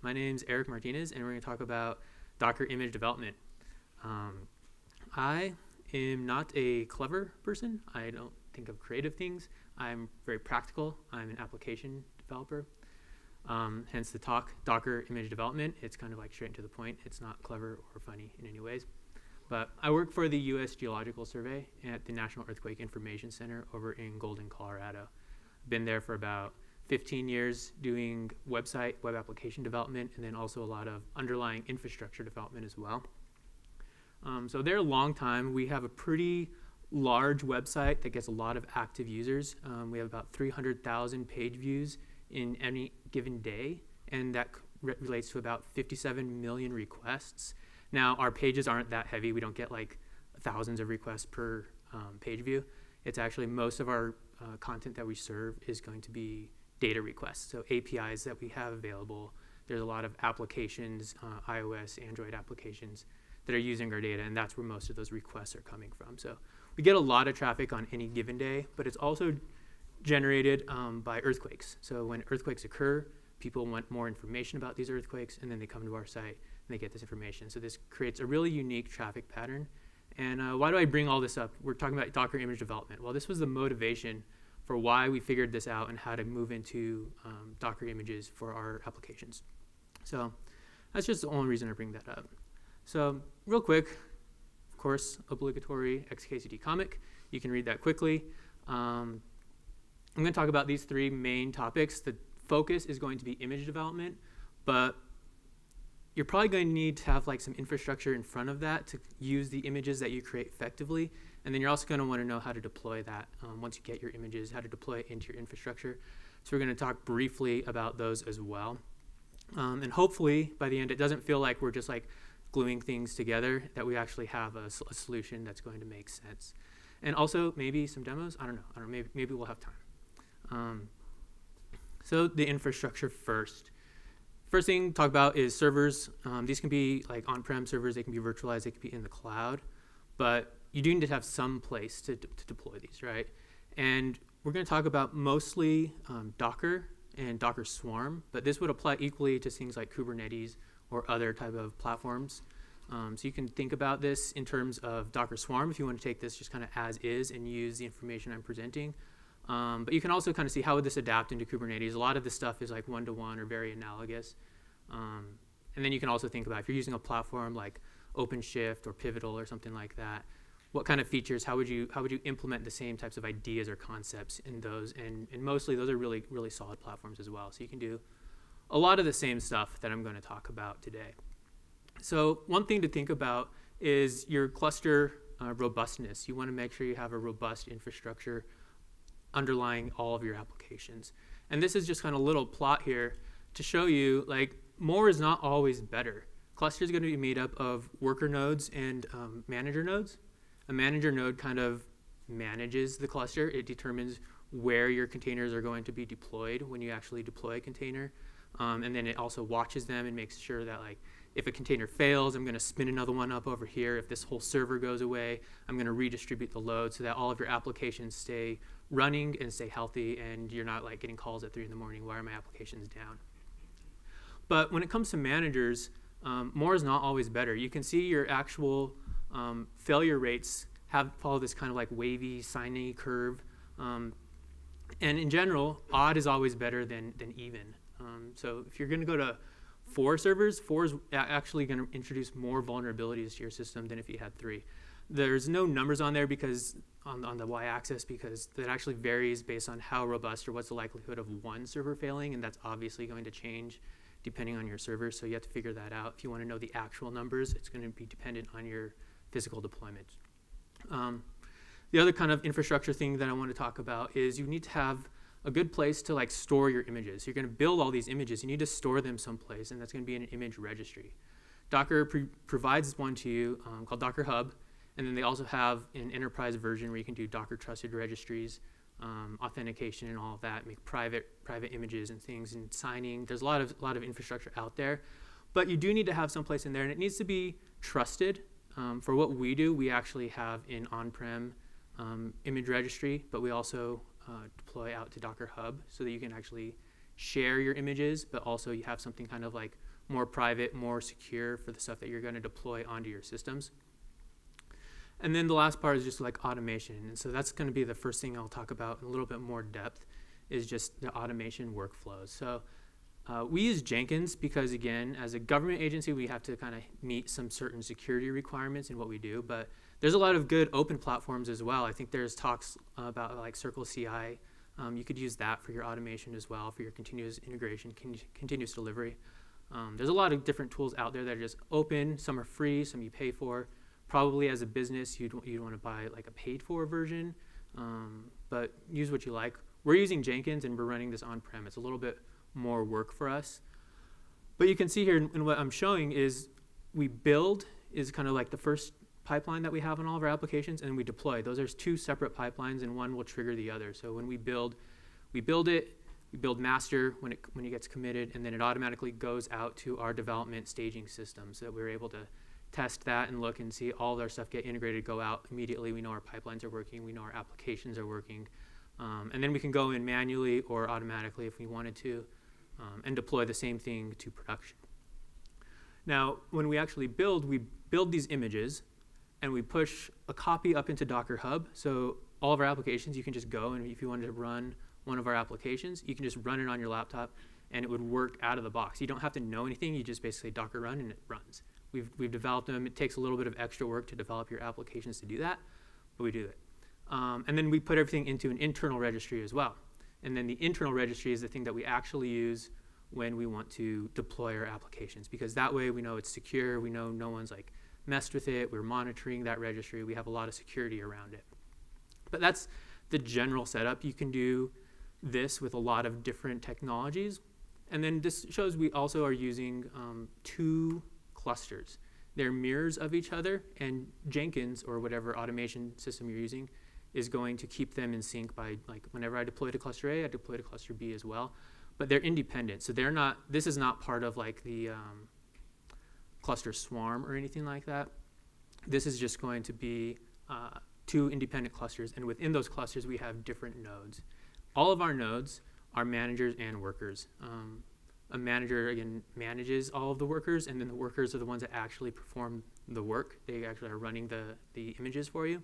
My name's Eric Martinez, and we're going to talk about Docker image development. I am not a clever person. I don't think of creative things. I'm very practical. I'm an application developer. Hence the talk, Docker image development. It's kind of like straight to the point. It's not clever or funny in any ways. But I work for the US Geological Survey at the National Earthquake Information Center over in Golden, Colorado. Been there for about 15 years doing web application development, and then also a lot of underlying infrastructure development as well. So there a long time. We have a pretty large website that gets a lot of active users. We have about 300,000 page views in any given day, and that relates to about 57 million requests. Now, our pages aren't that heavy. We don't get like thousands of requests per page view. It's actually most of our content that we serve is going to be data requests, so APIs that we have available. There's a lot of applications, iOS, Android applications that are using our data, and that's where most of those requests are coming from. So we get a lot of traffic on any given day, but it's also generated by earthquakes. So when earthquakes occur, people want more information about these earthquakes, and then they come to our site and they get this information. So this creates a really unique traffic pattern. And why do I bring all this up? We're talking about Docker image development. Well, this was the motivation for why we figured this out and how to move into Docker images for our applications. So that's just the only reason I bring that up. So real quick, of course, obligatory XKCD comic. You can read that quickly. I'm going to talk about these three main topics. The focus is going to be image development, but you're probably going to need to have like some infrastructure in front of that to use the images that you create effectively. And then you're also going to want to know how to deploy that once you get your images, how to deploy it into your infrastructure. So we're going to talk briefly about those as well. And hopefully by the end, it doesn't feel like we're just like gluing things together, that we actually have a solution that's going to make sense. And also maybe some demos. I don't know. Maybe we'll have time. So the infrastructure first. First thing to talk about is servers. These can be like on-prem servers. They can be virtualized. They can be in the cloud. But you do need to have some place to deploy these, right? And we're going to talk about mostly Docker and Docker Swarm. But this would apply equally to things like Kubernetes or other type of platforms. So you can think about this in terms of Docker Swarm if you want to take this just kind of as is and use the information I'm presenting. But you can also kind of see how would this adapt into Kubernetes. A lot of this stuff is like one-to-one or very analogous. And then you can also think about if you're using a platform like OpenShift or Pivotal or something like that, what kind of features, how would you implement the same types of ideas or concepts in those? And mostly those are really, really solid platforms as well. So you can do a lot of the same stuff that I'm going to talk about today. So one thing to think about is your cluster robustness. You want to make sure you have a robust infrastructure underlying all of your applications. And this is just kind of a little plot here to show you like more is not always better. Cluster is going to be made up of worker nodes and manager nodes. A manager node kind of manages the cluster. It determines where your containers are going to be deployed when you actually deploy a container. And then it also watches them and makes sure that like if a container fails, I'm going to spin another one up over here. If this whole server goes away, I'm going to redistribute the load so that all of your applications stay running and stay healthy, and you're not like getting calls at 3 in the morning, why are my applications down? But when it comes to managers, more is not always better. You can see your actual failure rates follow this kind of like wavy, sine curve. And in general, odd is always better than even. So if you're going to go to 4 servers, 4 is actually going to introduce more vulnerabilities to your system than if you had 3. There's no numbers on there because on the y-axis because that actually varies based on how robust or what's the likelihood of one server failing, and that's obviously going to change depending on your server. So you have to figure that out. If you want to know the actual numbers, it's going to be dependent on your physical deployment. The other kind of infrastructure thing that I want to talk about is you need to have a good place to like store your images. You're going to build all these images. You need to store them someplace, and that's going to be in an image registry. Docker provides one to you called Docker Hub, and then they also have an enterprise version where you can do Docker trusted registries, authentication and all of that, make private images and things, and signing. There's a lot of infrastructure out there, but you do need to have someplace in there, and it needs to be trusted. For what we do, we actually have an on-prem image registry, but we also deploy out to Docker Hub so that you can actually share your images, but also you have something kind of like more private, more secure for the stuff that you're going to deploy onto your systems. And then the last part is just like automation. And so that's going to be the first thing I'll talk about in a little bit more depth, is just the automation workflows. So we use Jenkins because, again, as a government agency, we have to kind of meet some certain security requirements in what we do. But there's a lot of good open platforms as well. I think there's talks about like Circle CI. You could use that for your automation as well, for your continuous integration, continuous delivery. There's a lot of different tools out there that are just open. Some are free, some you pay for. Probably as a business, you'd want to buy like a paid-for version, but use what you like. We're using Jenkins, and we're running this on-prem. It's a little bit more work for us. But you can see here in what I'm showing is we build is kind of like the first pipeline that we have on all of our applications, and we deploy. Those are two separate pipelines, and one will trigger the other. So when we build it, we build master when it gets committed, and then it automatically goes out to our development staging system so that we're able to test that and look and see all of our stuff get integrated, go out immediately. We know our pipelines are working. We know our applications are working. And then we can go in manually or automatically if we wanted to and deploy the same thing to production. Now, when we actually build, we build these images, and we push a copy up into Docker Hub. So all of our applications, you can just go, and if you wanted to run one of our applications, you can just run it on your laptop, and it would work out of the box. You don't have to know anything. You just basically Docker run, and it runs. We've developed them. It takes a little bit of extra work to develop your applications to do that, but we do it. And then we put everything into an internal registry as well. And then the internal registry is the thing that we actually use when we want to deploy our applications, because that way we know it's secure. We know no one's like messed with it. We're monitoring that registry. We have a lot of security around it. But that's the general setup. You can do this with a lot of different technologies. And then this shows we also are using two clusters. They're mirrors of each other, and Jenkins, or whatever automation system you're using, is going to keep them in sync by, like, whenever I deploy to cluster A, I deploy to cluster B as well. But they're independent, so they're not, this is not part of like the cluster swarm or anything like that. This is just going to be two independent clusters, and within those clusters we have different nodes. All of our nodes are managers and workers. A manager, again, manages all of the workers, and then the workers are the ones that actually perform the work. They actually are running the images for you.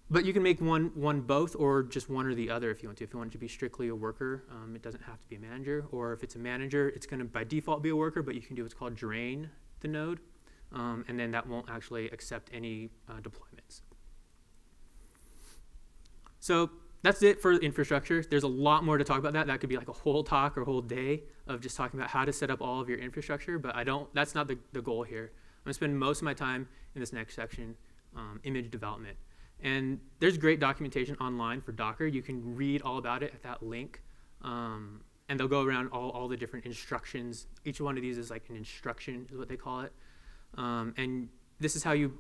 But you can make one both, or just one or the other if you want to. If you want it to be strictly a worker, it doesn't have to be a manager. Or if it's a manager, it's going to by default be a worker, but you can do what's called drain the node, and then that won't actually accept any deployments. So that's it for infrastructure. There's a lot more to talk about that. That could be like a whole talk or a whole day of just talking about how to set up all of your infrastructure, but that's not the goal here. I'm going to spend most of my time in this next section, image development. And there's great documentation online for Docker. You can read all about it at that link. And they'll go around all the different instructions. Each one of these is like an instruction, is what they call it. And this is how you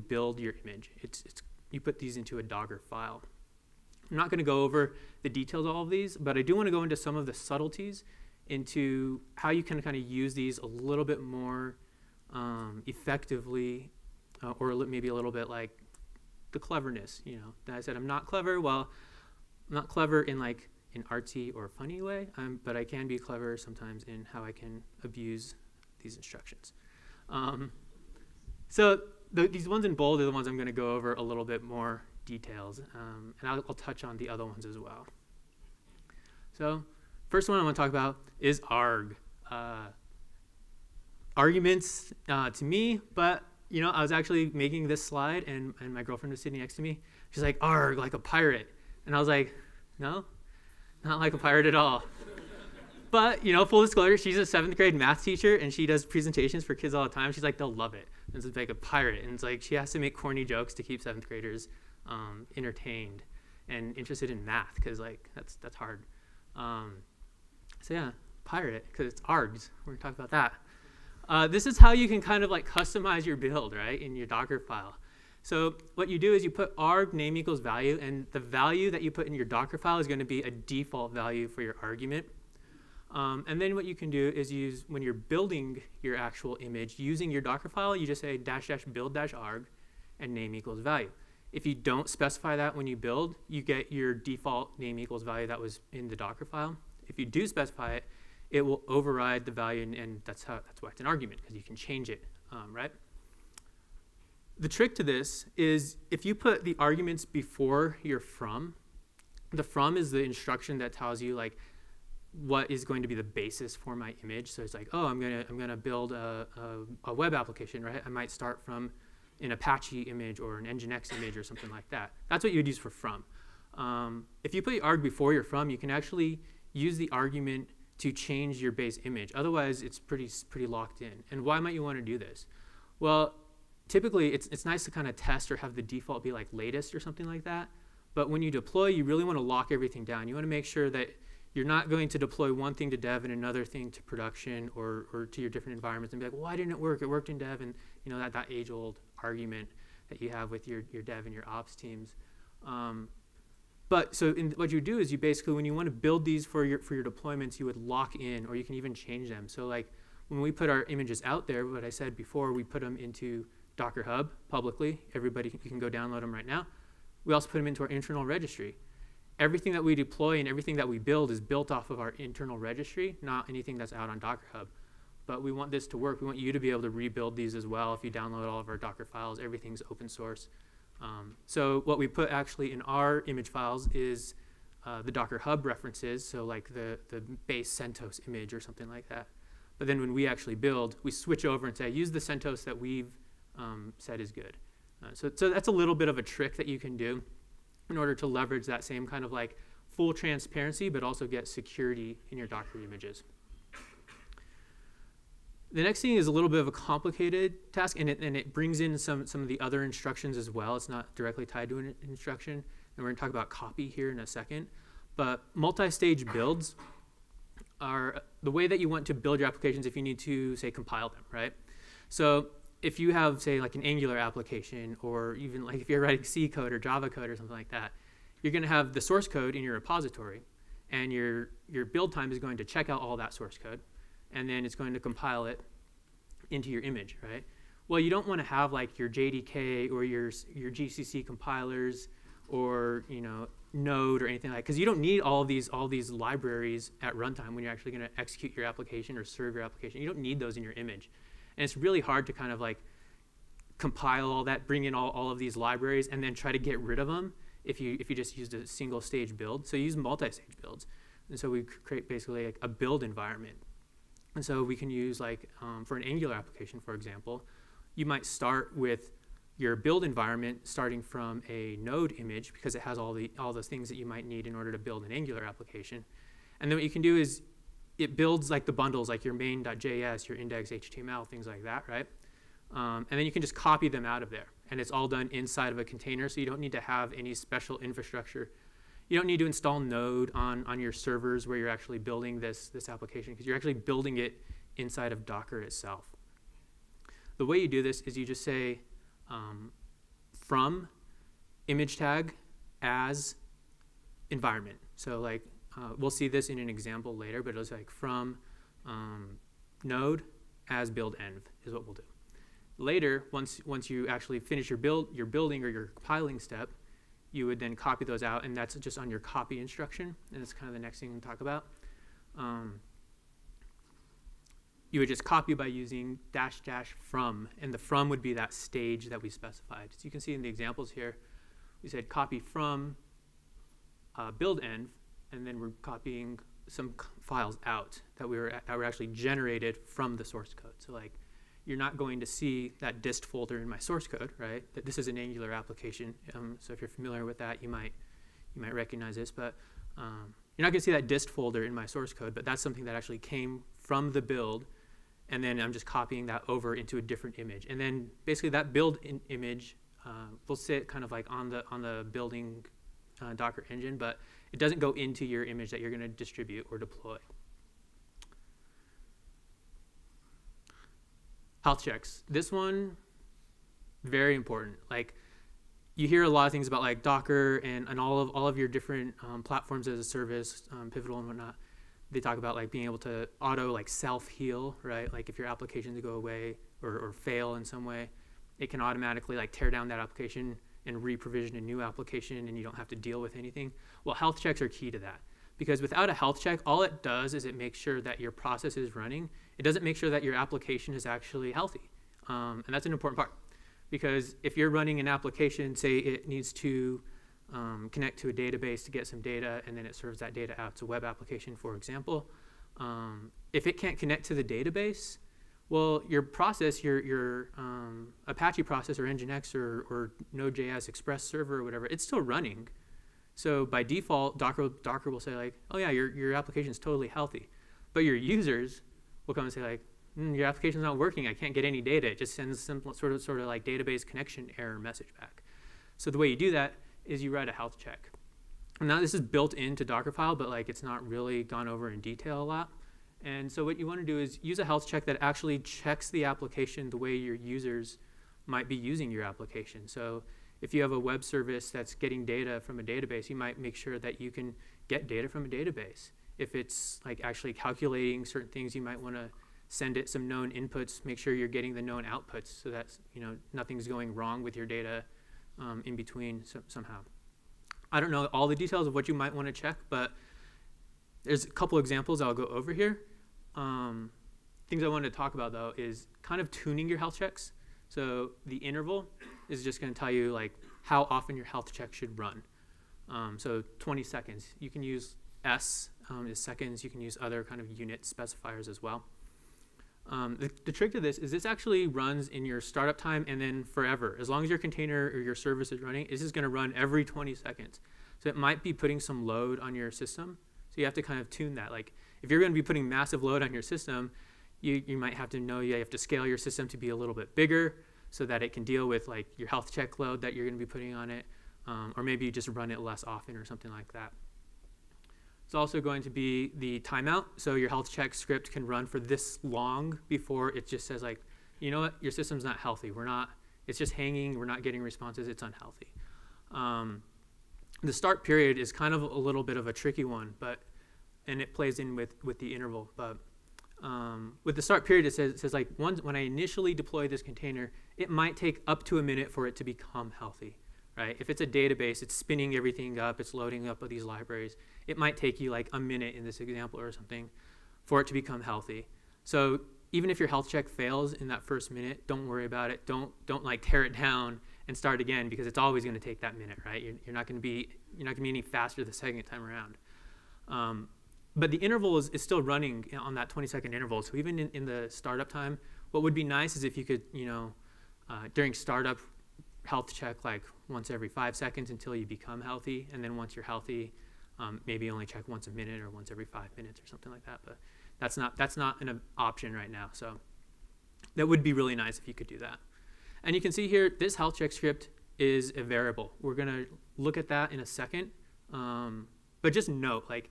build your image. You put these into a Docker file. I'm not going to go over the details of all of these, but I do want to go into some of the subtleties into how you can kind of use these a little bit more effectively, or maybe a little bit like the cleverness. You know, that I said I'm not clever. Well, I'm not clever in like an artsy or funny way, but I can be clever sometimes in how I can abuse these instructions. So these ones in bold are the ones I'm going to go over a little bit more details, and I'll touch on the other ones as well. So first one I want to talk about is arg. Arguments to me, but you know, I was actually making this slide, and my girlfriend was sitting next to me. She's like, arg, like a pirate. And I was like, no, not like a pirate at all. But, you know, full disclosure, she's a 7th grade math teacher, and she does presentations for kids all the time. She's like, they'll love it. And it's like a pirate. And it's like she has to make corny jokes to keep 7th graders entertained and interested in math, because like that's hard. So yeah, pirate, because it's args. We're gonna talk about that. This is how you can kind of like customize your build, right, in your Docker file. So what you do is you put arg name equals value, and the value that you put in your Docker file is going to be a default value for your argument. And then what you can do is use, when you're building your actual image using your Docker file, you just say --build-arg and name equals value. If you don't specify that when you build, you get your default name equals value that was in the Docker file. If you do specify it, it will override the value, and that's why it's an argument, because you can change it, right? The trick to this is if you put the arguments before your from, the from is the instruction that tells you like what is going to be the basis for my image. So it's like, oh, I'm gonna build a web application, right? I might start from an Apache image or an Nginx image or something like that. That's what you would use for from. If you put the arg before your from, you can actually use the argument to change your base image. Otherwise, it's pretty locked in. And why might you want to do this? Well, typically, it's nice to kind of test or have the default be like latest or something like that. But when you deploy, you really want to lock everything down. You want to make sure that you're not going to deploy one thing to dev and another thing to production or to your different environments and be like, well, why didn't it work? It worked in dev, and you know that age-old argument that you have with your dev and your ops teams. But so what you do is you basically, when you want to build these for your deployments, you would lock in, or you can even change them. So like when we put our images out there, what I said before, we put them into Docker Hub publicly. Everybody, you can go download them right now. We also put them into our internal registry. Everything that we deploy and everything that we build is built off of our internal registry, not anything that's out on Docker Hub. But we want this to work. We want you to be able to rebuild these as well. If you download all of our Docker files, everything's open source. So what we put actually in our image files is the Docker Hub references, so like the base CentOS image or something like that. But then when we actually build, we switch over and say, use the CentOS that we've said is good. So that's a little bit of a trick that you can do in order to leverage that same kind of like full transparency, but also get security in your Docker images. The next thing is a little bit of a complicated task, and it brings in some of the other instructions as well. It's not directly tied to an instruction, and we're going to talk about copy here in a second. But multi-stage builds are the way that you want to build your applications if you need to, say, compile them, right? So if you have, say, like an Angular application, or even like if you're writing C code or Java code or something like that, you're going to have the source code in your repository, and your build time is going to check out all that source code, and then it's going to compile it into your image, right? Well, you don't want to have like your JDK or your GCC compilers or Node or anything like that, because you don't need all these libraries at runtime when you're actually going to execute your application or serve your application. You don't need those in your image. And it's really hard to kind of like compile all that, bring in all of these libraries, and then try to get rid of them if you just used a single stage build. So you use multi-stage builds. And so we create basically like a build environment. And so we can use like, for an Angular application, for example, you might start with your build environment starting from a Node image because it has all those things that you might need in order to build an Angular application. And then what you can do is it builds like the bundles, like your main.js, your index.html, things like that, right? And then you can just copy them out of there. And it's all done inside of a container, so you don't need to have any special infrastructure. You don't need to install Node on your servers where you're actually building this application, because you're actually building it inside of Docker itself. The way you do this is you just say from image tag as environment. So like we'll see this in an example later, but it's like from node as build env is what we'll do. Later, once you actually finish your building or your compiling step, you would then copy those out, and that's just on your copy instruction, and that's kind of the next thing we'll talk about. You would just copy by using -- from, and the from would be that stage that we specified. So you can see in the examples here, we said copy from build env, and then we're copying some files out that were actually generated from the source code. So like, you're not going to see that dist folder in my source code, right? That this is an Angular application. So if you're familiar with that, you might recognize this. But you're not going to see that dist folder in my source code, but that's something that actually came from the build, and then I'm just copying that over into a different image. And then basically that build image will sit kind of like on the building Docker engine, but it doesn't go into your image that you're going to distribute or deploy. Healthchecks. This one, very important. Like, you hear a lot of things about like Docker and all of your different platforms as a service, Pivotal and whatnot. They talk about like being able to auto like self-heal, right? Like if your applications go away or fail in some way, it can automatically like tear down that application and re-provision a new application, and you don't have to deal with anything. Well, health checks are key to that. because without a health check, all it does is it makes sure that your process is running. It doesn't make sure that your application is actually healthy. And that's an important part, because if you're running an application, say it needs to connect to a database to get some data, and then it serves that data out to a web application, for example. If it can't connect to the database, well, your process, your Apache process or Nginx or Node.js Express server or whatever, it's still running. So by default, Docker will say like, oh yeah, your application is totally healthy. But your users will come and say like, your application's not working. I can't get any data. It just sends some sort of like database connection error message back. So the way you do that is you write a health check. And now this is built into Dockerfile, but like it's not really gone over in detail a lot. And so what you want to do is use a health check that actually checks the application the way your users might be using your application. So if you have a web service that's getting data from a database, you might make sure that you can get data from a database. If it's like actually calculating certain things, you might want to send it some known inputs, make sure you're getting the known outputs so that nothing's going wrong with your data in between somehow. I don't know all the details of what you might want to check, but there's a couple examples I'll go over here. Things I wanted to talk about though is kind of tuning your health checks. So the interval is just going to tell you like how often your health check should run. So 20 seconds. You can use S is seconds. You can use other kind of unit specifiers as well. The trick to this is this actually runs in your startup time and then forever. As long as your container or your service is running, this is going to run every 20 seconds. So it might be putting some load on your system. So you have to kind of tune that. Like if you're going to be putting massive load on your system, you might have to know you have to scale your system to be a little bit bigger so that it can deal with like your health check load that you're going to be putting on it. Or maybe you just run it less often or something like that. It's also going to be the timeout. So your health check script can run for this long before it just says like, you know what, your system's not healthy. It's just hanging, we're not getting responses, it's unhealthy. The start period is kind of a little bit of a tricky one, and it plays in with the interval. But with the start period, it says like when I initially deploy this container, it might take up to a minute for it to become healthy. Right? If it's a database, it's spinning everything up, it's loading up these libraries. It might take you like a minute in this example or something for it to become healthy. So even if your health check fails in that first minute, don't worry about it. Don't like tear it down and start again, because it's always going to take that minute, right? You're not going to be any faster the second time around. But the interval is still running on that 20-second interval. So even in the startup time, what would be nice is if you could, during startup, health check like once every 5 seconds until you become healthy, and then once you're healthy, maybe only check once a minute or once every 5 minutes or something like that. But that's not an option right now. So that would be really nice if you could do that. And you can see here, this health check script is a variable. We're gonna look at that in a second. But just note, like,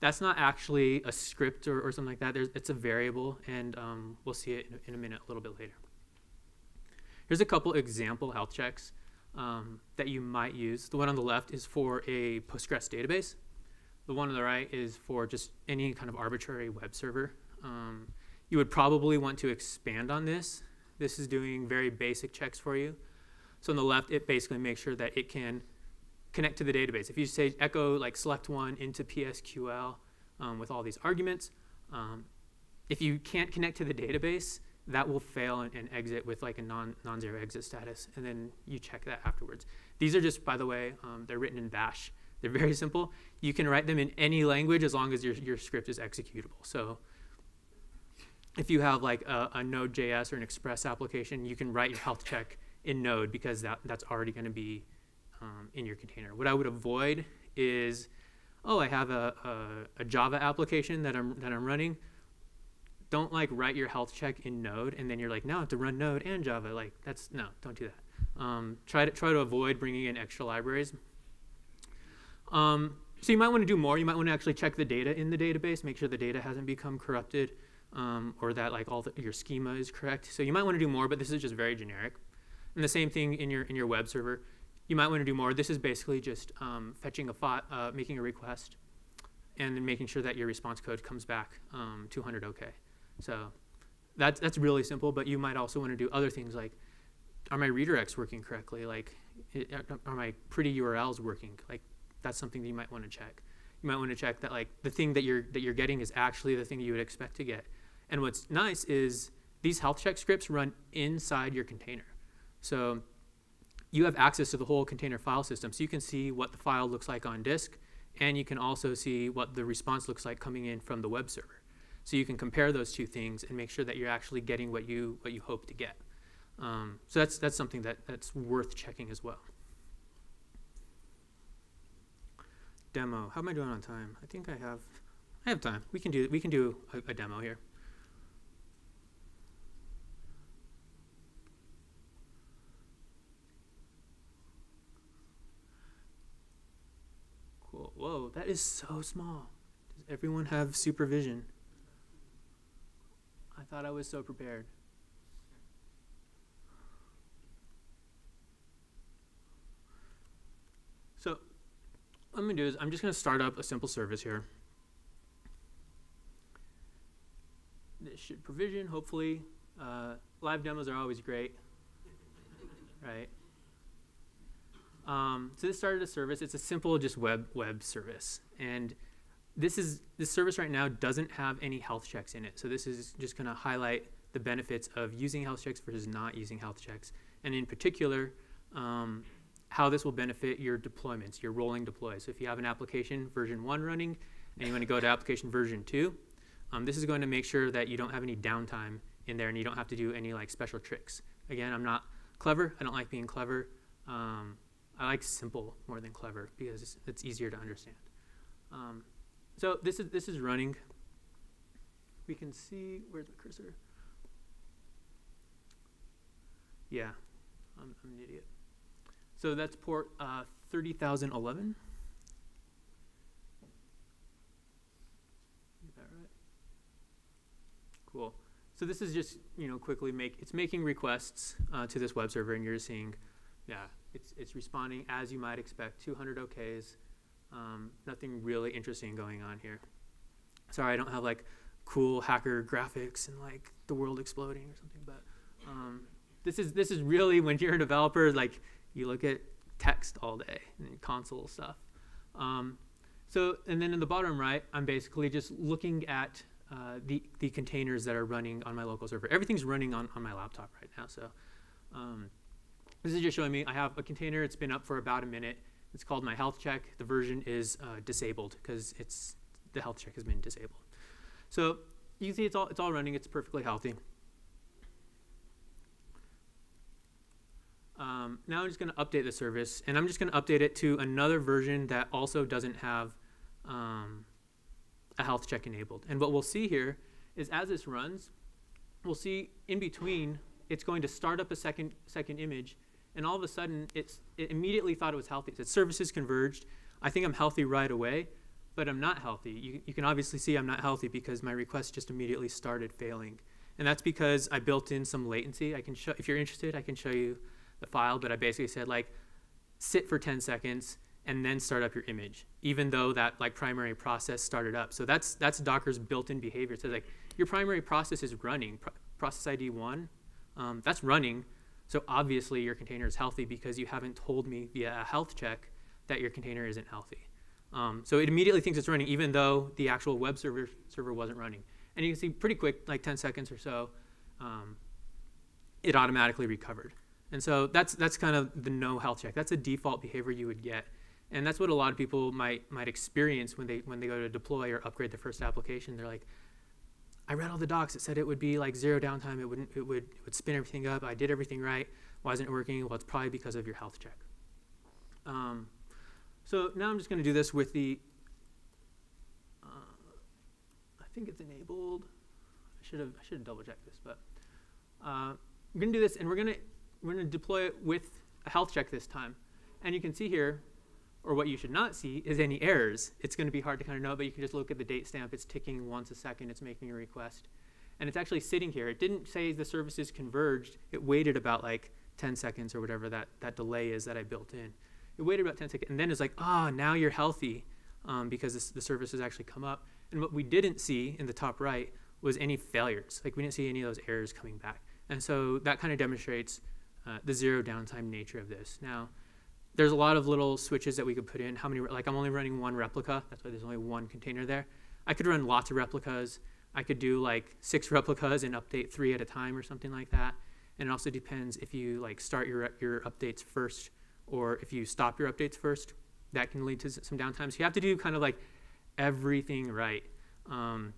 that's not actually a script or something like that. It's a variable, and we'll see it in a minute, a little bit later. Here's a couple example health checks that you might use. The one on the left is for a Postgres database. The one on the right is for just any kind of arbitrary web server. You would probably want to expand on this. This is doing very basic checks for you. So on the left, it basically makes sure that it can connect to the database. If you say echo like select one into PSQL with all these arguments, if you can't connect to the database, that will fail and exit with like a non-zero exit status, and then you check that afterwards. These are just, by the way, they're written in Bash. They're very simple. You can write them in any language as long as your script is executable. So if you have like a Node.js or an Express application, you can write your health check in Node, because that's already going to be in your container. What I would avoid is, I have a Java application that I'm running. Don't like write your health check in Node and then you're like, now I have to run Node and Java. Like no, don't do that. Try to avoid bringing in extra libraries. So you might want to do more. You might want to actually check the data in the database, make sure the data hasn't become corrupted, or that like your schema is correct. So you might want to do more, but this is just very generic. And the same thing in your web server. You might want to do more. This is basically just fetching making a request, and then making sure that your response code comes back 200 OK. So that's really simple, but you might also want to do other things like, are my redirects working correctly? Like, are my pretty URLs working? Like, that's something that you might want to check. you might want to check that like the thing that you're getting is actually the thing you would expect to get. And what's nice is these health check scripts run inside your container. So you have access to the whole container file system. So you can see what the file looks like on disk, and you can also see what the response looks like coming in from the web server. So you can compare those two things and make sure that you're actually getting what you hope to get. So that's something that's worth checking as well. Demo. How am I doing on time? I think I have time. We can do a demo here. Cool. Whoa, that is so small. Does everyone have supervision? I thought I was so prepared. So what I'm going to do is I'm just going to start up a simple service here. This should provision, hopefully. Live demos are always great, right? So this started a service. It's a simple just web service. And this service right now doesn't have any health checks in it. So this is just going to highlight the benefits of using health checks versus not using health checks. And in particular, how this will benefit your deployments, your rolling deploys. So if you have an application version 1 running and you want to go to application version 2, this is going to make sure that you don't have any downtime in there and you don't have to do any like special tricks. Again, I'm not clever. I don't like being clever. I like simple more than clever because it's easier to understand. So this is running. We can see, where's my cursor? Yeah, I'm an idiot. So that's port 30,011. Is that right? Cool. So this is just, quickly it's making requests to this web server, and you're seeing, yeah, it's responding as you might expect, 200 OKs. Nothing really interesting going on here. Sorry, I don't have like cool hacker graphics and like the world exploding or something, but this is really, when you're a developer, like you look at text all day and console stuff. So, and then in the bottom right, I'm basically just looking at the containers that are running on my local server. Everything's running on my laptop right now. So this is just showing me I have a container. It's been up for about a minute. It's called my health check. The version is disabled because the health check has been disabled. So you can see it's all running. It's perfectly healthy. Now I'm just going to update the service, and I'm just going to update it to another version that also doesn't have a health check enabled. And what we'll see here is as this runs, we'll see in between it's going to start up a second image, and all of a sudden it immediately thought it was healthy. It said services converged. I think I'm healthy right away, but I'm not healthy. You can obviously see I'm not healthy because my request just immediately started failing. And that's because I built in some latency. I can show, if you're interested, I can show you the file, but I basically said like sit for 10 seconds and then start up your image, even though that like primary process started up. So that's Docker's built-in behavior. It says like your primary process is running, process ID 1, that's running. So obviously your container is healthy because you haven't told me via a health check that your container isn't healthy. So it immediately thinks it's running even though the actual web server wasn't running. And you can see pretty quick, like 10 seconds or so, it automatically recovered. And so that's kind of the no health check. That's a default behavior you would get. And that's what a lot of people might experience when they go to deploy or upgrade the first application. They're like, I read all the docs. It said it would be like 0 downtime. It would spin everything up. I did everything right. Why isn't it working? Well, it's probably because of your health check. So now I'm just going to do this with the, I think it's enabled. I should have double checked this, but I'm going to do this, and we're going to deploy it with a health check this time. And you can see here, or what you should not see, is any errors. It's going to be hard to kind of know, but you can just look at the date stamp. It's ticking once a second. It's making a request. And it's actually sitting here. It didn't say the services converged. It waited about like 10 seconds or whatever that delay is that I built in. It waited about 10 seconds, and then it's like, now you're healthy because the service has actually come up. And what we didn't see in the top right was any failures. Like we didn't see any of those errors coming back. And so that kind of demonstrates the 0 downtime nature of this. Now, there's a lot of little switches that we could put in. How many, like I'm only running one replica. That's why there's only one container there. I could run lots of replicas. I could do like 6 replicas and update 3 at a time or something like that. And it also depends if you like start your updates first or if you stop your updates first. That can lead to some downtime. So you have to do kind of like everything right. I'm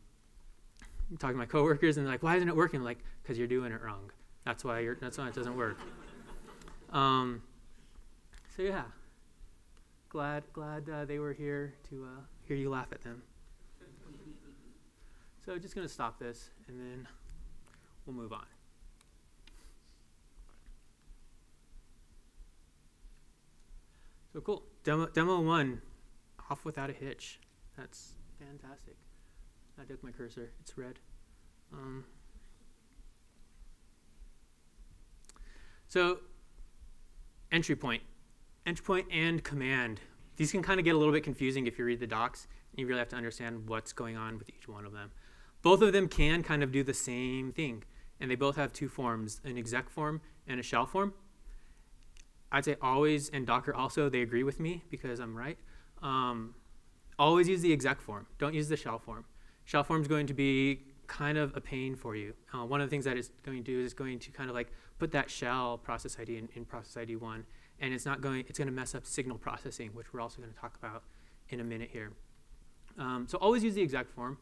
talking to my coworkers and they're like, why isn't it working? I'm like, because you're doing it wrong. That's why it doesn't work. So yeah, glad they were here to hear you laugh at them. So just going to stop this, and then we'll move on. So cool. Demo 1, off without a hitch. That's fantastic. I took my cursor. It's red. So entry point and command. These can kind of get a little bit confusing if you read the docs, and you really have to understand what's going on with each one of them. Both of them can kind of do the same thing, and they both have 2 forms, an exec form and a shell form. I'd say always, and Docker also, they agree with me because I'm right. Always use the exec form. Don't use the shell form. Shell form is going to be kind of a pain for you. One of the things that it's going to do is going to kind of like put that shell process ID in process ID 1, and it's going to mess up signal processing, which we're also going to talk about in a minute here. So always use the exec form.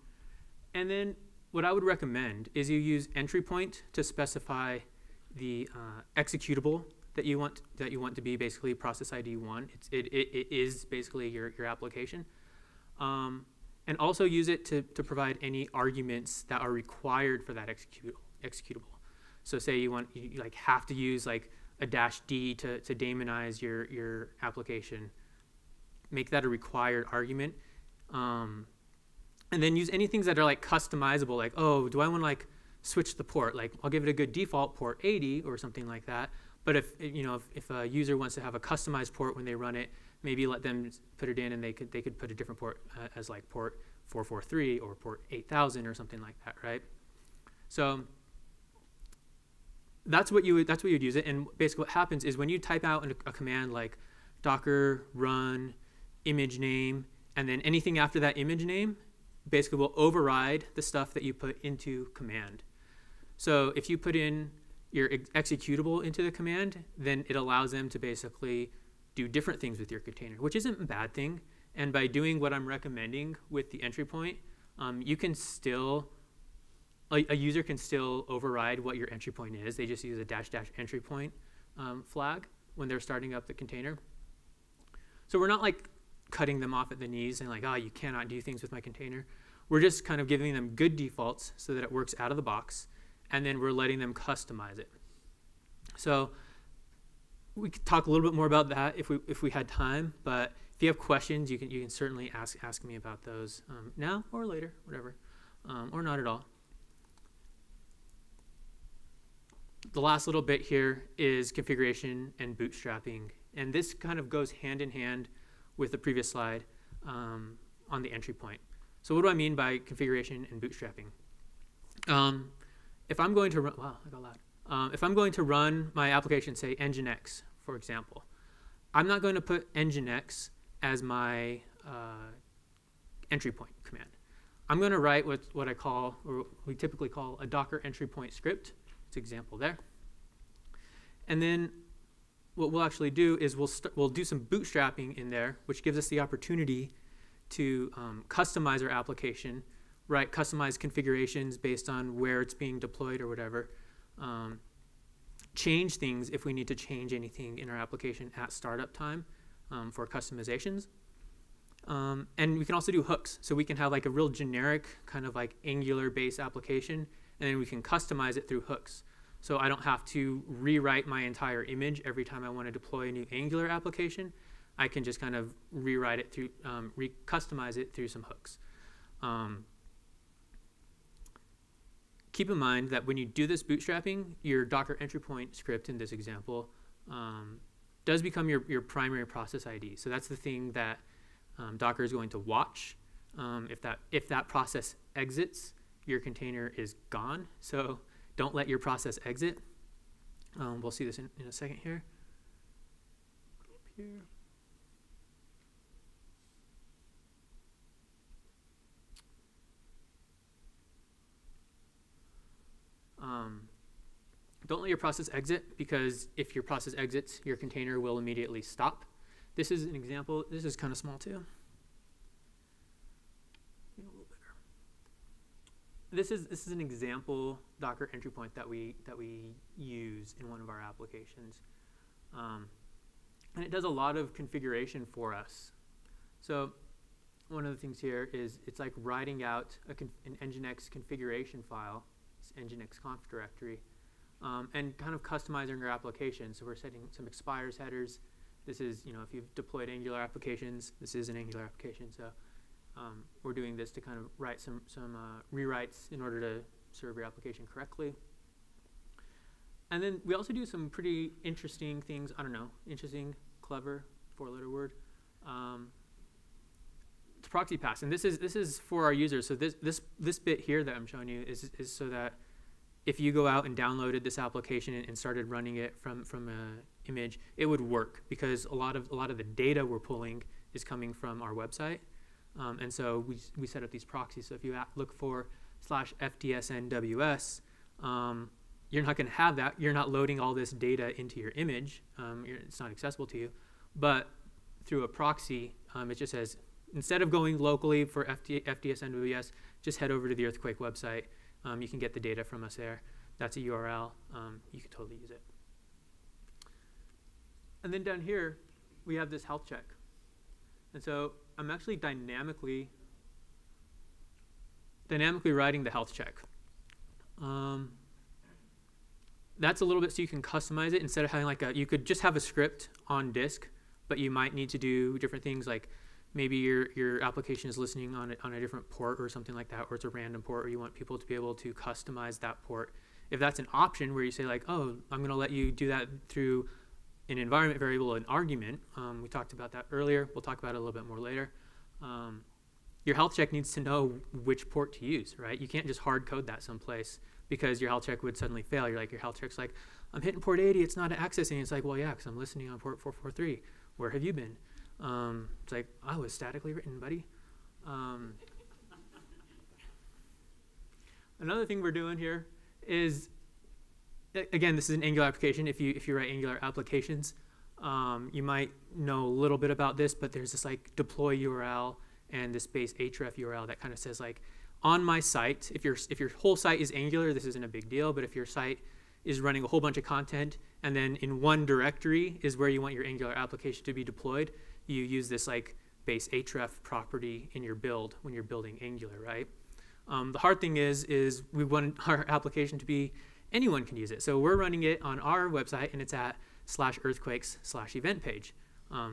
And then what I would recommend is you use entry point to specify the executable that you want to be basically process ID 1. It is basically your application. And also use it to provide any arguments that are required for that executable. So say you like have to use like a -d to daemonize your application. Make that a required argument. And then use any things that are like customizable, like, oh, do I want to like switch the port? Like I'll give it a good default port 80 or something like that. But if a user wants to have a customized port when they run it, maybe let them put it in, and they could put a different port as like port 443 or port 8000 or something like that, right? So that's what you'd use it. And basically what happens is when you type out a command like docker run image name, and then anything after that image name basically will override the stuff that you put into command. So if you put in your executable into the command, then it allows them to basically do different things with your container, which isn't a bad thing. And by doing what I'm recommending with the entry point, you can still, a user can still override what your entry point is. They just use a -- entry point flag when they're starting up the container. So we're not like cutting them off at the knees and like, oh, you cannot do things with my container. We're just kind of giving them good defaults so that it works out of the box, and then we're letting them customize it. So we could talk a little bit more about that if we had time, but if you have questions, you can certainly ask me about those now or later, whatever, or not at all. The last little bit here is configuration and bootstrapping, and this kind of goes hand in hand with the previous slide on the entry point. So what do I mean by configuration and bootstrapping? If I'm going to run, wow, I got loud. If I'm going to run my application, say Nginx, for example, I'm not going to put Nginx as my entry point command. I'm going to write what I call, or we typically call, a Docker entry point script. It's an example there. And then what we'll actually do is we'll do some bootstrapping in there, which gives us the opportunity to customize our application, right? Customize configurations based on where it's being deployed or whatever. Change things if we need to change anything in our application at startup time for customizations. And we can also do hooks. So we can have like a real generic kind of like Angular-based application, and then we can customize it through hooks. So I don't have to rewrite my entire image every time I want to deploy a new Angular application. I can just kind of rewrite it through, customize it through some hooks. Keep in mind that when you do this bootstrapping, your Docker entry point script in this example does become your primary process ID. So that's the thing that Docker is going to watch. If that process exits, your container is gone. So don't let your process exit. We'll see this in a second here. here. Don't let your process exit, because if your process exits, your container will immediately stop. This is an example. This is kind of small too. A little bigger. This is an example Docker entry point that we use in one of our applications, and it does a lot of configuration for us. So one of the things here is it's like writing out an nginx configuration file, this nginx conf directory, and kind of customizing our application. So we're setting some expires headers. This is, if you've deployed Angular applications, this is an Angular application. So we're doing this to kind of write some rewrites in order to serve your application correctly. And then we also do some pretty interesting things. I don't know, interesting, clever, 4-letter word. It's proxy pass, and this is for our users. So this bit here that I'm showing you is so that if you go out and downloaded this application and started running it from an image, it would work, because a lot of the data we're pulling is coming from our website, and so we set up these proxies. So if you look for /fdsnws, you're not going to have that. You're not loading all this data into your image. It's not accessible to you. But through a proxy, it just says, instead of going locally for FDSNWS, just head over to the Earthquake website. You can get the data from us there. That's a URL. You can totally use it. And then down here, we have this health check. And so I'm actually dynamically writing the health check. That's a little bit so you can customize it. Instead of having you could just have a script on disk, but you might need to do different things, like maybe your application is listening on a different port or something like that, or it's a random port, or you want people to be able to customize that port. If that's an option where you say oh, I'm going to let you do that through an environment variable, an argument. We talked about that earlier. We'll talk about it a little bit more later. Your health check needs to know which port to use, right? You can't just hard code that someplace, because your health check would suddenly fail. Your health check's like, I'm hitting port 80, it's not accessing. It's like, well, yeah, because I'm listening on port 443. Where have you been? It's like, I was statically written, buddy. Another thing we're doing here is, again, this is an Angular application. If you write Angular applications, you might know a little bit about this, but there's this deploy URL and this base href URL that kind of says on my site, if your whole site is Angular, this isn't a big deal. But if your site is running a whole bunch of content, and then in one directory is where you want your Angular application to be deployed, you use this base href property in your build when you're building Angular, right? The hard thing is we want our application to be, anyone can use it. So we're running it on our website, and it's at /earthquakes/event page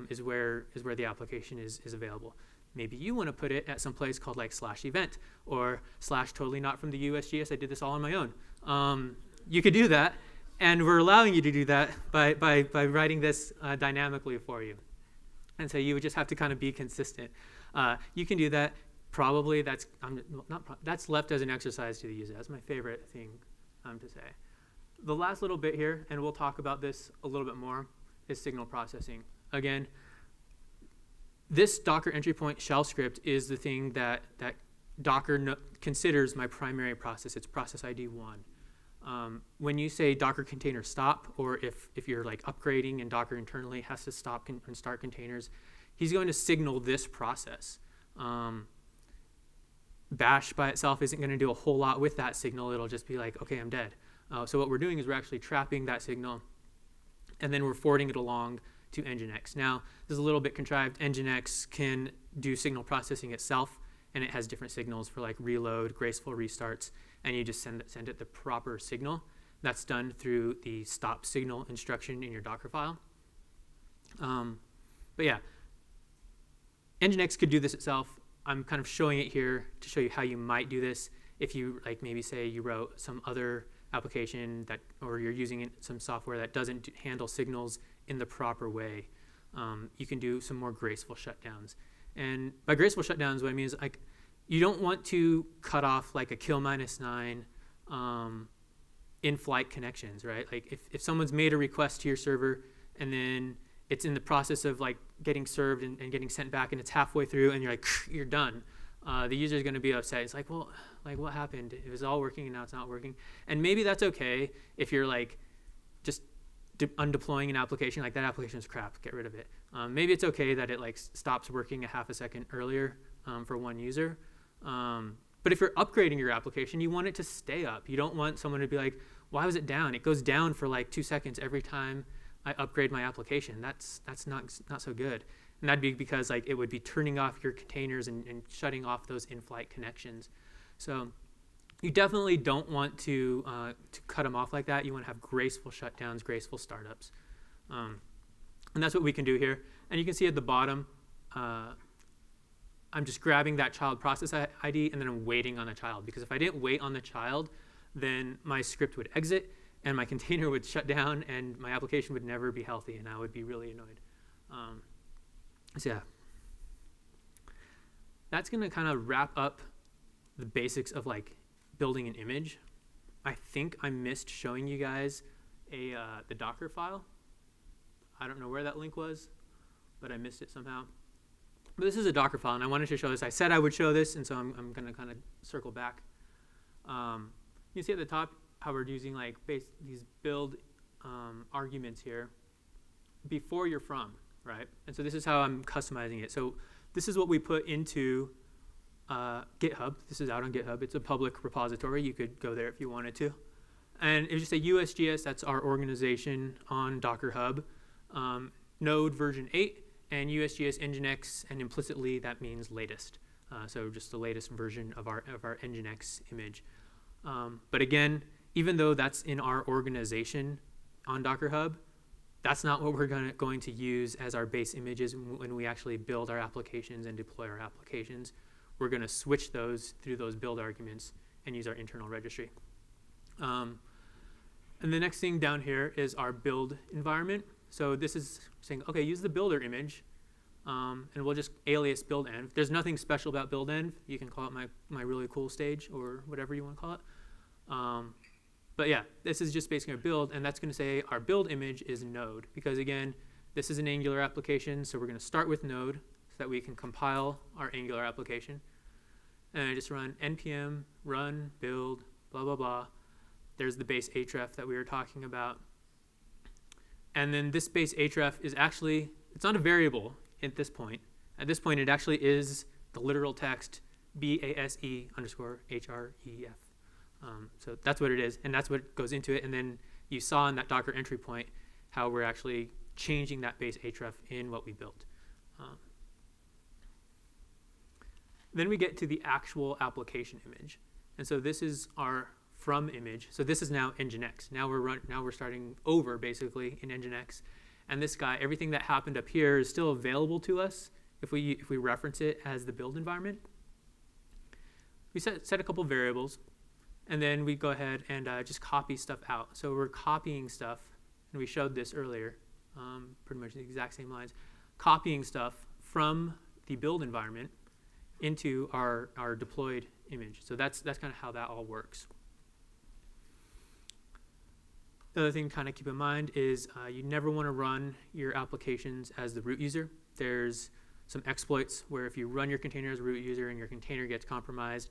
is where the application is available. Maybe you want to put it at some place called /event or /totally not from the USGS. I did this all on my own. You could do that, and we're allowing you to do that by writing this dynamically for you. And so you would just have to kind of be consistent. You can do that. Probably that's left as an exercise to the user. That's my favorite thing to say. The last little bit here, and we'll talk about this a little bit more, is signal processing. Again, this Docker entry point shell script is the thing that Docker considers my primary process. It's process ID 1. When you say Docker container stop, or if you're upgrading and Docker internally has to stop and start containers, he's going to signal this process. Bash by itself isn't going to do a whole lot with that signal. It'll just be okay, I'm dead. So what we're doing is we're actually trapping that signal, and then we're forwarding it along to Nginx. Now, this is a little bit contrived. Nginx can do signal processing itself, and it has different signals for reload, graceful restarts, and you just send it the proper signal. That's done through the stop signal instruction in your Docker file. But yeah, Nginx could do this itself. I'm kind of showing it here to show you how you might do this. If you maybe say you wrote some other application or you're using some software that doesn't handle signals in the proper way, you can do some more graceful shutdowns. And by graceful shutdowns, what I mean is you don't want to cut off a kill -9 in-flight connections, right? If someone's made a request to your server and then it's in the process of like getting served and getting sent back, and it's halfway through, and you're like, you're done. The user is going to be upset. It's like, well, like what happened? It was all working, and now it's not working. And maybe that's okay if you're like just undeploying an application, like that application is crap, get rid of it. Maybe it's okay that it like stops working a half a second earlier for one user. But if you're upgrading your application, you want it to stay up. You don't want someone to be like, why was it down? It goes down for like 2 seconds every time I upgrade my application. That's not so good. And that'd be because like it would be turning off your containers and shutting off those in-flight connections. So you definitely don't want to cut them off like that. You want to have graceful shutdowns, graceful startups. And that's what we can do here. And you can see at the bottom, I'm just grabbing that child process ID, and then I'm waiting on the child. Because if I didn't wait on the child, then my script would exit, and my container would shut down, and my application would never be healthy, and I would be really annoyed. So yeah, that's going to kind of wrap up the basics of like building an image. I think I missed showing you guys the Docker file. I don't know where that link was, but I missed it somehow. But this is a Docker file, and I wanted to show this. I said I would show this, and so I'm going to kind of circle back. You see at the top how we're using like these build arguments here before you're from, right? And so this is how I'm customizing it. So this is what we put into GitHub. This is out on GitHub. It's a public repository. You could go there if you wanted to. And it was just a USGS, that's our organization on Docker Hub, Node version 8, and USGS Nginx, and implicitly that means latest. So just the latest version of our Nginx image. But again, even though that's in our organization on Docker Hub, that's not what we're going to use as our base images when we actually build our applications and deploy our applications. We're going to switch those through those build arguments and use our internal registry. And the next thing down here is our build environment. So this is saying, okay, use the builder image, and we'll just alias build env. There's nothing special about build env. You can call it my really cool stage or whatever you want to call it. But yeah, this is just basically our build, and that's going to say our build image is Node, because again, this is an Angular application, so we're going to start with Node so that we can compile our Angular application. And I just run npm run build blah blah blah. There's the base href that we were talking about. And then this base href is actually, it's not a variable at this point. At this point, it actually is the literal text base_href. So that's what it is, and that's what goes into it. And then you saw in that Docker entry point how we're actually changing that base href in what we built. Then we get to the actual application image. And so this is our from image. So this is now Nginx. Now we're starting over basically in Nginx. And this guy, everything that happened up here is still available to us if we reference it as the build environment. We set a couple variables, and then we go ahead and just copy stuff out. So we're copying stuff, and we showed this earlier, pretty much the exact same lines, copying stuff from the build environment into our deployed image. So that's kind of how that all works. The other thing to kind of keep in mind is you never want to run your applications as the root user. There's some exploits where if you run your container as a root user and your container gets compromised,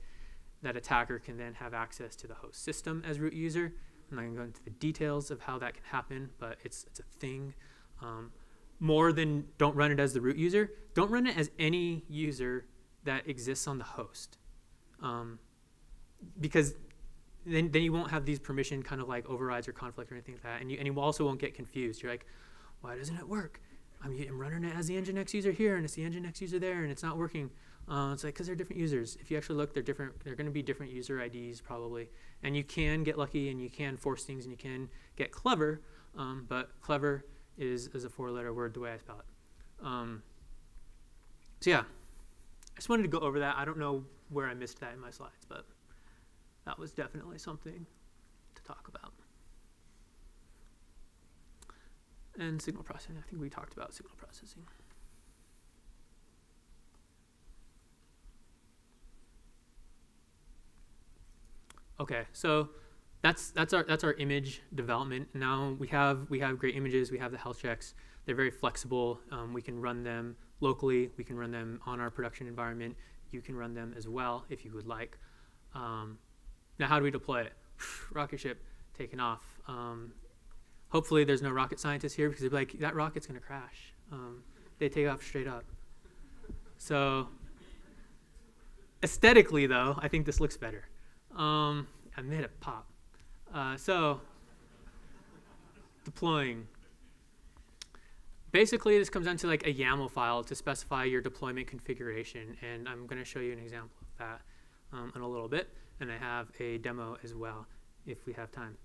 that attacker can then have access to the host system as root user. I'm not going to go into the details of how that can happen, but it's a thing. More than don't run it as the root user, don't run it as any user that exists on the host. Because then you won't have these permission kind of like overrides or conflict or anything like that. And you also won't get confused. You're like, why doesn't it work? I'm running it as the Nginx user here, and it's the Nginx user there, and it's not working. It's like, because they're different users. If you actually look, they're different. They're going to be different user IDs probably. And you can get lucky, and you can force things, and you can get clever. But clever is a 4-letter word the way I spell it. So yeah, I just wanted to go over that. I don't know where I missed that in my slides, but that was definitely something to talk about. And signal processing, I think we talked about signal processing. Okay, so that's our image development. Now we have great images. We have the Healthchecks. They're very flexible. We can run them locally. We can run them on our production environment. You can run them as well if you would like. Now, how do we deploy it? Rocket ship taking off. Hopefully there's no rocket scientists here, because they'd be like, that rocket's going to crash. They take off straight up. So aesthetically, though, I think this looks better. I made it pop. So deploying. Basically, this comes down to like a YML file to specify your deployment configuration, and I'm going to show you an example of that in a little bit, and I have a demo as well if we have time.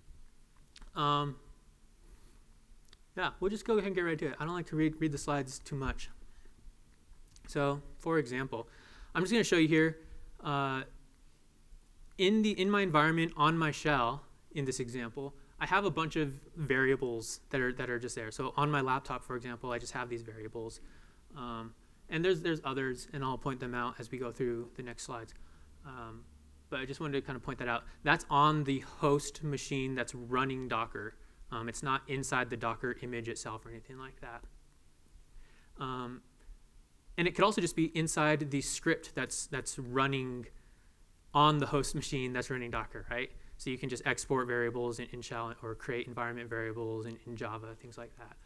Yeah, we'll just go ahead and get right to it. I don't like to read the slides too much. So, for example, I'm just going to show you here in my environment on my shell. In this example, I have a bunch of variables that are just there. So on my laptop, for example, I just have these variables, and there's others, and I'll point them out as we go through the next slides. But I just wanted to kind of point that out. That's on the host machine that's running Docker. It's not inside the Docker image itself or anything like that. And it could also just be inside the script that's running on the host machine that's running Docker, right? So you can just export variables in shell or create environment variables in Java, things like that.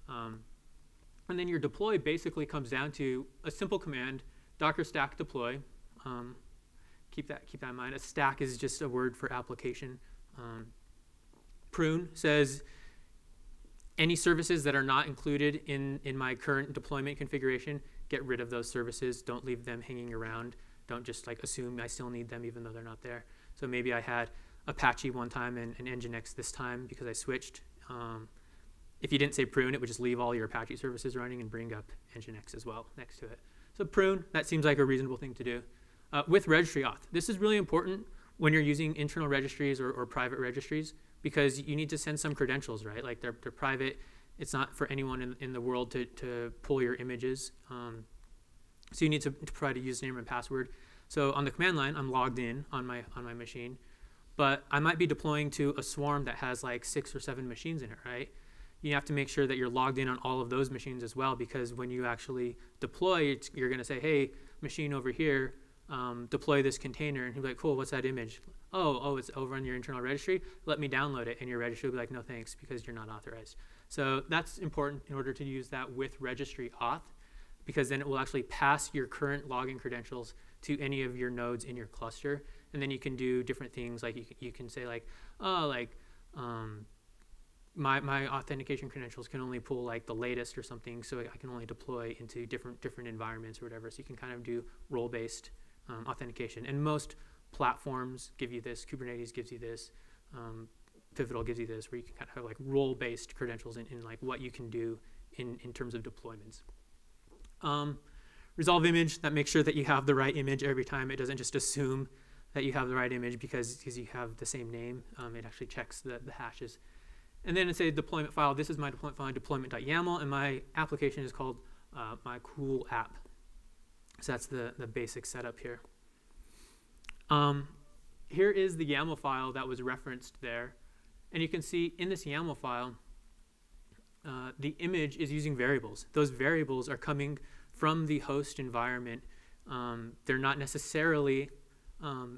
And then your deploy basically comes down to a simple command, docker stack deploy. Keep that in mind. A stack is just a word for application. Prune says any services that are not included in my current deployment configuration, get rid of those services. Don't leave them hanging around. Don't just like assume I still need them even though they're not there. So maybe I had Apache one time and Nginx this time because I switched. If you didn't say prune, it would just leave all your Apache services running and bring up Nginx as well next to it. So prune, that seems like a reasonable thing to do. With registry auth, this is really important when you're using internal registries or private registries, because you need to send some credentials, right? Like they're private. It's not for anyone in the world to pull your images. So you need to provide a username and password. So on the command line, I'm logged in on my machine, but I might be deploying to a swarm that has like 6 or 7 machines in it, right? You have to make sure that you're logged in on all of those machines as well, because when you actually deploy, you're going to say, hey, machine over here, deploy this container, and he'll be like, cool, what's that image? Oh, it's over on your internal registry. Let me download it, and your registry will be like, no thanks, because you're not authorized. So that's important in order to use that with registry auth, because then it will actually pass your current login credentials to any of your nodes in your cluster, and then you can do different things. Like you can say like, oh, like my authentication credentials can only pull like the latest or something, so I can only deploy into different environments or whatever. So you can kind of do role-based authentication, and most platforms give you this. Kubernetes gives you this. Pivotal gives you this, where you can kind of have like role-based credentials in like what you can do in terms of deployments. Resolve image, that makes sure that you have the right image every time. It doesn't just assume that you have the right image because you have the same name. It actually checks the hashes. And then it's a deployment file. This is my deployment file, deployment.yaml, and my application is called my cool app. So that's the basic setup here. Here is the YAML file that was referenced there. And you can see in this YAML file, the image is using variables. Those variables are coming from the host environment. They're not necessarily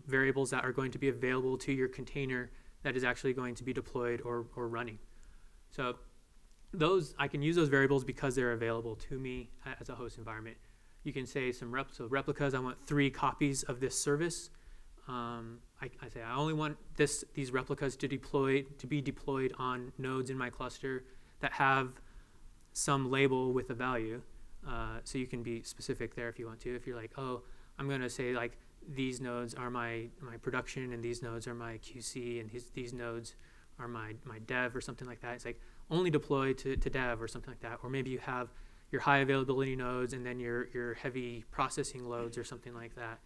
variables that are going to be available to your container that is actually going to be deployed or running. So I can use those variables because they're available to me as a host environment. You can say some replicas. I want 3 copies of this service. I say I only want these replicas to be deployed on nodes in my cluster that have some label with a value. So you can be specific there if you want to. If you're like, oh, I'm going to say like these nodes are my production, and these nodes are my QC, and these nodes are my dev or something like that. It's like only deploy to dev or something like that. Or maybe you have your high availability nodes and then your heavy processing loads or something like that.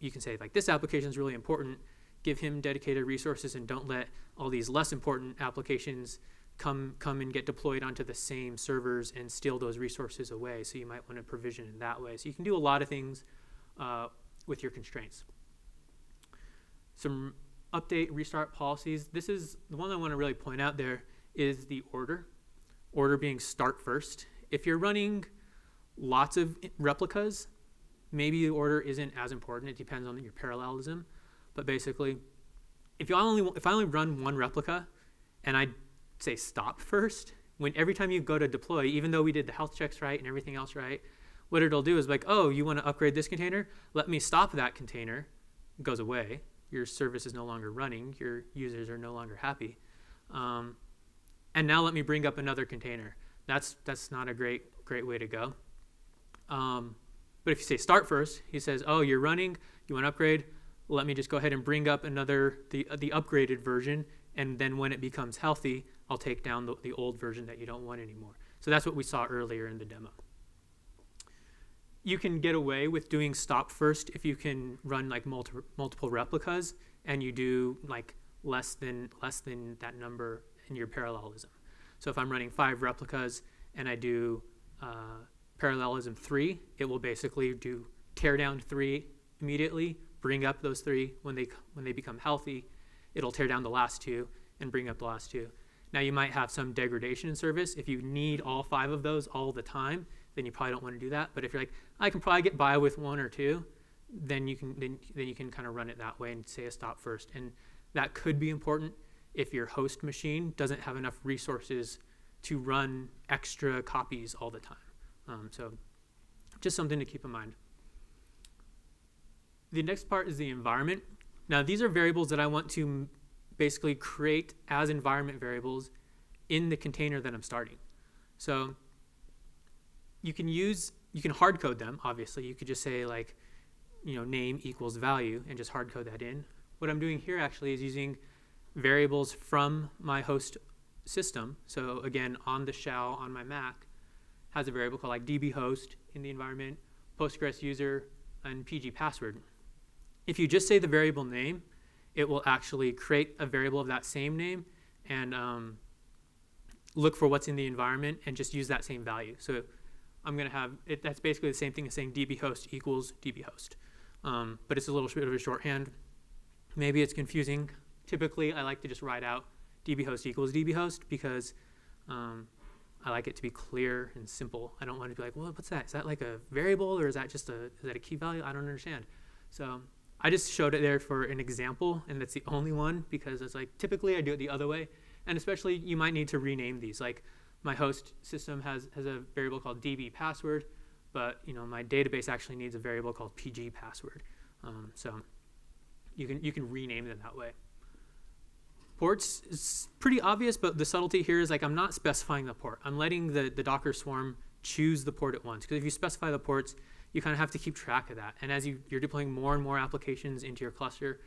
You can say like this application is really important. Give him dedicated resources and don't let all these less important applications come and get deployed onto the same servers and steal those resources away. So you might want to provision in that way. So you can do a lot of things with your constraints. Some update, restart policies. This is the one I want to really point out there is the order being start first. If you're running lots of replicas, maybe the order isn't as important. It depends on your parallelism. But basically, if I only run one replica and I say stop first, when every time you go to deploy, even though we did the health checks right and everything else right, what it'll do is like, oh, you want to upgrade this container? Let me stop that container. It goes away. Your service is no longer running. Your users are no longer happy. And now let me bring up another container. That's not a great way to go. But if you say start first, he says, oh, you're running, you want to upgrade, let me just go ahead and bring up the upgraded version, and then when it becomes healthy, I'll take down the old version that you don't want anymore. So that's what we saw earlier in the demo. You can get away with doing stop first if you can run like multiple replicas and you do like less than that number in your parallelism. So if I'm running 5 replicas and I do parallelism 3, it will basically do tear down 3 immediately, bring up those 3 when they become healthy. It'll tear down the last 2 and bring up the last 2. Now you might have some degradation in service. If you need all 5 of those all the time, then you probably don't want to do that. But if you're like, I can probably get by with 1 or 2, then you can kind of run it that way and say a stop first. And that could be important if your host machine doesn't have enough resources to run extra copies all the time. So just something to keep in mind. The next part is the environment. Now these are variables that I want to basically create as environment variables in the container that I'm starting. So you can hard code them, obviously. You could just say like, name equals value and just hard code that in. What I'm doing here actually is using variables from my host system. So again, on the shell on my Mac has a variable called like dbHost in the environment, Postgres user, and PG password. If you just say the variable name, it will actually create a variable of that same name and look for what's in the environment and just use that same value. So I'm going to have it. That's basically the same thing as saying dbHost equals dbHost, but it's a little bit of a shorthand. Maybe it's confusing. Typically, I like to just write out dbHost equals dbHost because I like it to be clear and simple. I don't want to be like, well, what's that? Is that like a variable or is that just is that a key value? I don't understand. So I just showed it there for an example, and that's the only one because it's like typically I do it the other way, and especially you might need to rename these. Like my host system has a variable called db password, but my database actually needs a variable called pg password. So you can rename them that way. Ports is pretty obvious, but the subtlety here is like I'm not specifying the port. I'm letting the Docker swarm choose the port at once. Because if you specify the ports, you kind of have to keep track of that. And as you're deploying more and more applications into your cluster,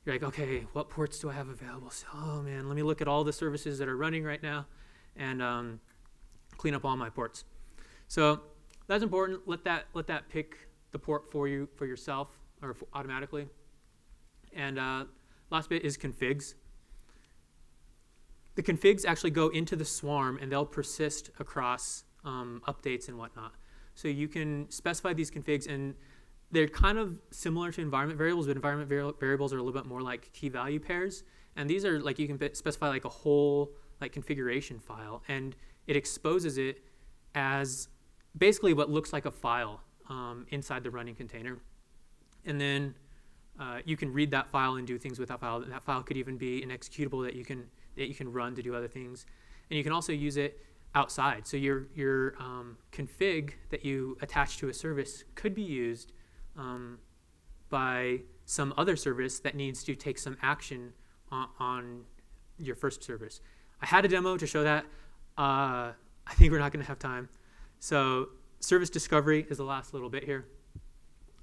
you're like, okay, what ports do I have available? So, oh man, let me look at all the services that are running right now and clean up all my ports. So that's important. Let that pick the port for yourself or automatically. And last bit is configs. The configs actually go into the swarm and they'll persist across updates and whatnot. So you can specify these configs, and they're kind of similar to environment variables, but environment variables are a little bit more like key value pairs. And these are like you can specify like a whole like configuration file, and it exposes it as basically what looks like a file inside the running container. And then you can read that file and do things with that file. That file could even be an executable that you can run to do other things. And you can also use it outside. So your config that you attach to a service could be used by some other service that needs to take some action on your first service. I had a demo to show that. I think we're not going to have time. So service discovery is the last little bit here.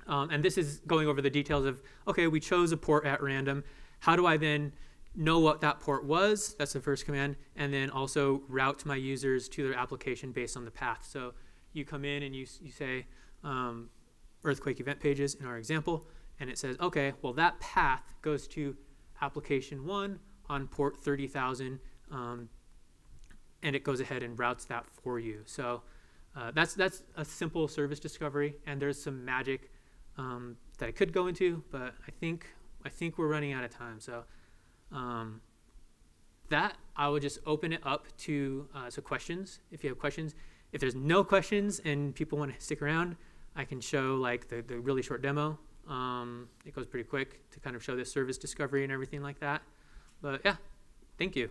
And this is going over the details of, okay, we chose a port at random. How do I then know what that port was? That's the first command. And then also route my users to their application based on the path. So you come in and you say earthquake event pages in our example, and it says, okay, well, that path goes to application 1 on port 30,000, and it goes ahead and routes that for you. So that's a simple service discovery, and there's some magic that I could go into, but I think we're running out of time. So That I will just open it up to so questions. If you have questions, if there's no questions and people want to stick around, I can show like the really short demo. It goes pretty quick to kind of show this service discovery and everything like that. But yeah, thank you.